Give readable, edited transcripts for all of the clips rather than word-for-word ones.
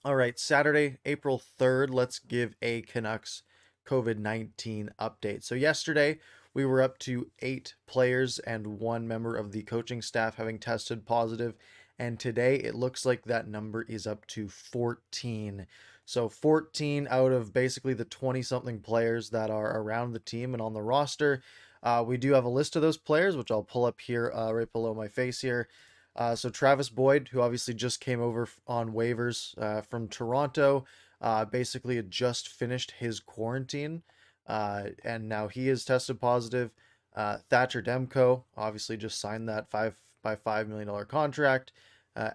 All right, Saturday, April 3rd, let's give a Canucks COVID-19 update. So, yesterday, we were up to 8 players and 1 member of the coaching staff having tested positive. And today, it looks like that number is up to 14. So, 14 out of basically the 20 something players that are around the team and on the roster. We do have a list of those players, which I'll pull up here right below my face here. So Travis Boyd, who obviously just came over on waivers from Toronto, basically had just finished his quarantine, and now he is tested positive. Thatcher Demko obviously just signed that $5 million contract.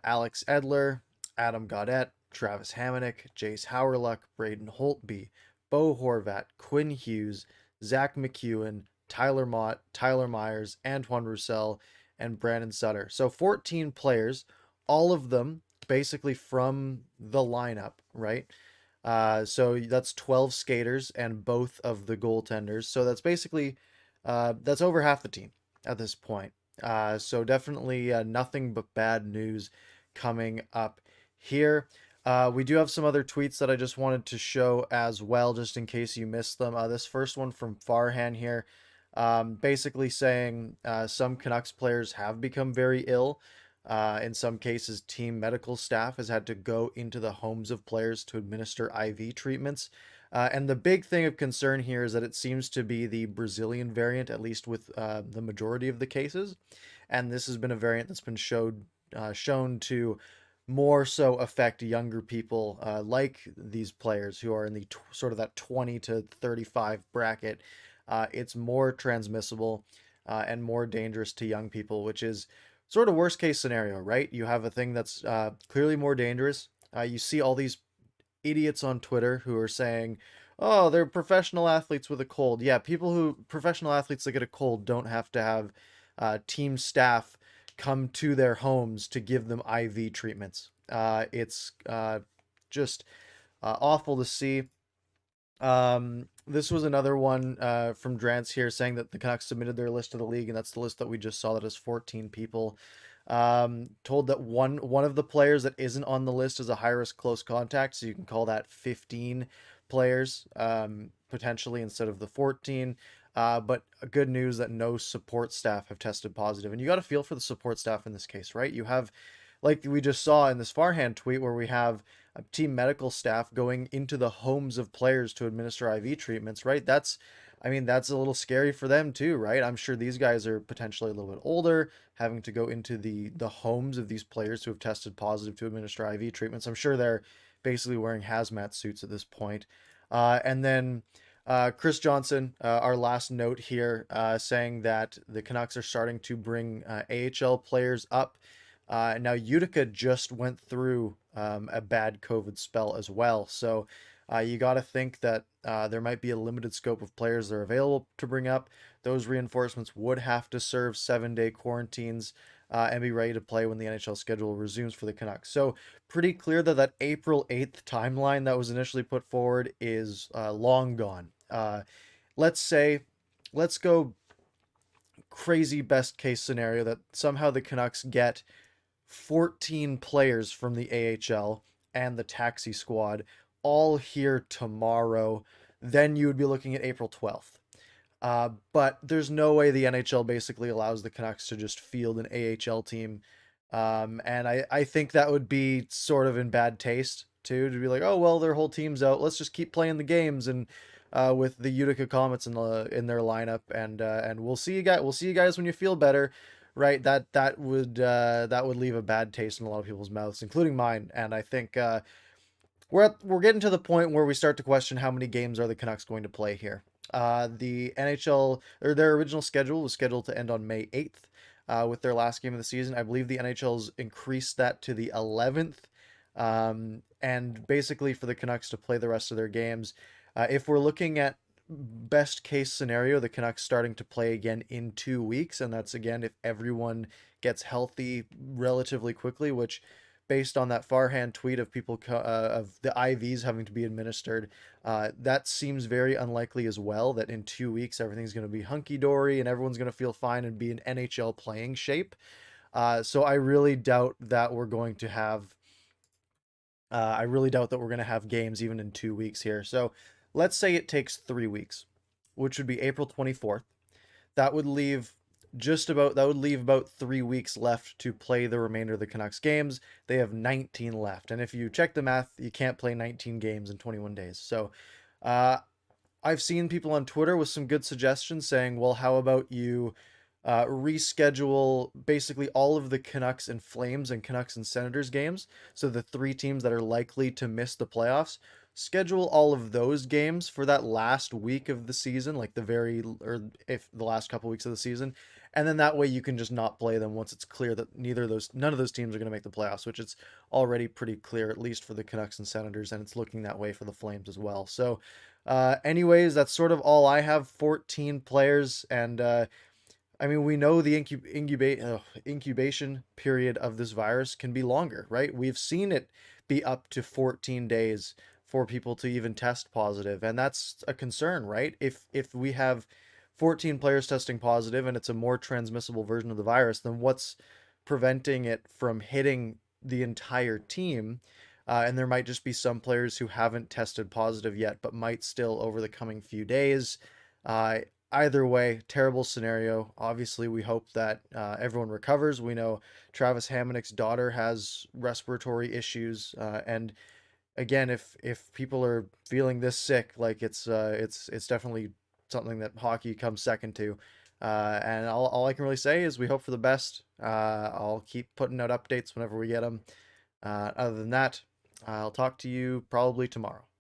Alex Edler, Adam Gaudette, Travis Hamonic, Jayce Hawyrluk, Braden Holtby, Bo Horvat, Quinn Hughes, Zack MacEwen, Tyler Motte, Tyler Myers, Antoine Roussel, and Brandon Sutter. So 14 players, all of them basically from the lineup, right? So that's 12 skaters and both of the goaltenders. So that's basically that's over half the team at this point. So definitely nothing but bad news coming up here. We do have some other tweets that I just wanted to show as well, just in case you missed them. This first one from Farhan here, basically saying some Canucks players have become very ill. In some cases, team medical staff has had to go into the homes of players to administer IV treatments. And the big thing of concern here is that it seems to be the Brazilian variant, at least with the majority of the cases. And this has been a variant that's been shown to more so affect younger people like these players who are in the sort of that 20 to 35 bracket. It's more transmissible and more dangerous to young people, which is sort of worst case scenario, right? You have a thing that's clearly more dangerous. You see all these idiots on Twitter who are saying, "Oh, they're professional athletes with a cold." Yeah, professional athletes that get a cold don't have to have team staff come to their homes to give them IV treatments. It's just awful to see. This was another one from Drance here saying that the Canucks submitted their list to the league, and that's the list that we just saw that is 14 people. Told that one of the players that isn't on the list is a high risk close contact, so you can call that 15 players potentially instead of the 14. But good news that no support staff have tested positive, and you got to feel for the support staff in this case, right? You have, like we just saw in this Farhand tweet, where we have team medical staff going into the homes of players to administer IV treatments, right? I mean, that's a little scary for them too, right? I'm sure these guys are potentially a little bit older, having to go into the homes of these players who have tested positive to administer IV treatments. I'm sure they're basically wearing hazmat suits at this point. And then Chris Johnson, our last note here, saying that the Canucks are starting to bring AHL players up. Now, Utica just went through a bad COVID spell as well. So you got to think that there might be a limited scope of players that are available to bring up. Those reinforcements would have to serve 7-day quarantines and be ready to play when the NHL schedule resumes for the Canucks. So pretty clear that that April 8th timeline that was initially put forward is long gone. Let's say, let's go crazy best case scenario that somehow the Canucks get 14 players from the AHL and the taxi squad all here tomorrow, then you would be looking at April 12th. But there's no way the NHL basically allows the Canucks to just field an AHL team. And I think that would be sort of in bad taste, too, to be like, oh, well, their whole team's out. Let's just keep playing the games and with the Utica Comets in their lineup, and we'll see you guys. We'll see you guys when you feel better, right? That would leave a bad taste in a lot of people's mouths, including mine. And I think we're getting to the point where we start to question how many games are the Canucks going to play here. The NHL, or their original schedule, was scheduled to end on May 8th with their last game of the season. I believe the NHL's increased that to the 11th, and basically for the Canucks to play the rest of their games. If we're looking at best case scenario, the Canucks starting to play again in 2 weeks, and that's again if everyone gets healthy relatively quickly, which based on that Farhand tweet of people of the IVs having to be administered, that seems very unlikely as well. That in 2 weeks everything's going to be hunky dory and everyone's going to feel fine and be in NHL playing shape. So I really doubt that we're going to have I really doubt that we're going to have games even in 2 weeks here. So let's say it takes 3 weeks, which would be April 24th. That would leave about 3 weeks left to play the remainder of the Canucks games. They have 19 left, and if you check the math, you can't play 19 games in 21 days. So, uh, I've seen people on Twitter with some good suggestions saying, well, how about you reschedule basically all of the Canucks and Flames and Canucks and Senators games? So the three teams that are likely to miss the playoffs, schedule all of those games for that last week of the season, like or if the last couple weeks of the season. And then that way you can just not play them once it's clear that none of those teams are going to make the playoffs, which it's already pretty clear, at least for the Canucks and Senators, and it's looking that way for the Flames as well. So, anyways, that's sort of all I have. 14 players, and I mean, we know the incubation period of this virus can be longer, right? We've seen it be up to 14 days for people to even test positive, and that's a concern, right? If we have 14 players testing positive and it's a more transmissible version of the virus, then what's preventing it from hitting the entire team? And there might just be some players who haven't tested positive yet, but might still over the coming few days. Uh, Either way, terrible scenario. Obviously, we hope that everyone recovers. We know Travis Hamonic's daughter has respiratory issues, and again, if people are feeling this sick, like it's definitely something that hockey comes second to. And all I can really say is we hope for the best. I'll keep putting out updates whenever we get them. Other than that, I'll talk to you probably tomorrow.